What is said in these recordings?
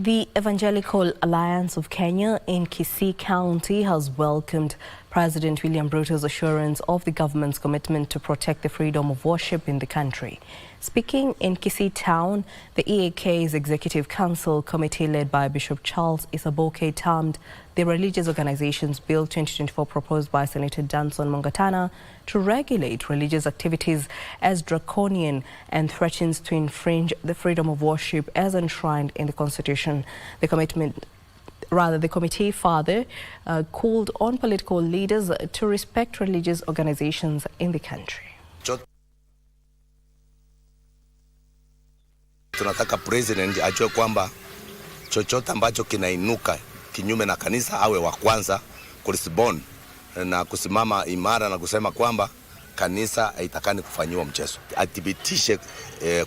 The Evangelical Alliance of Kenya in Kisii County has welcomed President William Ruto's assurance of the government's commitment to protect the freedom of worship in the country. Speaking in Kisii town, the EAK's Executive Council Committee led by Bishop Charles Isaboke termed the Religious Organizations Bill 2024 proposed by Senator Danson Mungatana to regulate religious activities as draconian and threatens to infringe the freedom of worship as enshrined in the constitution. The committee further called on political leaders to respect religious organizations in the country. Tunataka president ajue kwamba chochote ambacho kinainuka kinyume na kanisa awe wa kwanza kulisbon na kusimama imara na kusema kwamba kanisa haitakani kufanyiwa mchezo. Athibitishe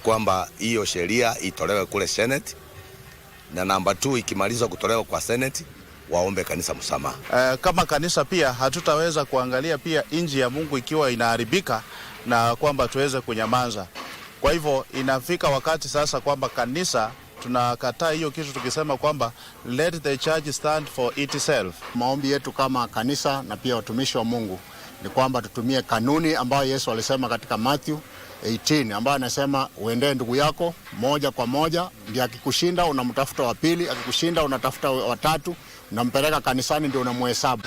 kwamba hiyo sheria itolewe kule Senate, na namba 2 ikimalizwa kutolewa kwa Senate waombe kanisa msamaha. Kama kanisa pia hatutaweza kuangalia pia inji ya Mungu ikiwa inaharibika na kwamba tuweze kunyamaza. Kwa hivyo inafika wakati sasa kwamba kanisa tunakataa hiyo kitu tukisema kwamba let the church stand for itself. Maombi yetu kama kanisa na pia watumishi wa Mungu ni kwamba tutumie kanuni ambayo Yesu alisema katika Matthew 18 ambayo anasema uendee ndugu yako moja kwa moja, ndiye akikushinda unamtafuta wa pili, akikushinda unatafuta wa tatu, unampeleka kanisani ndio unamhesabu.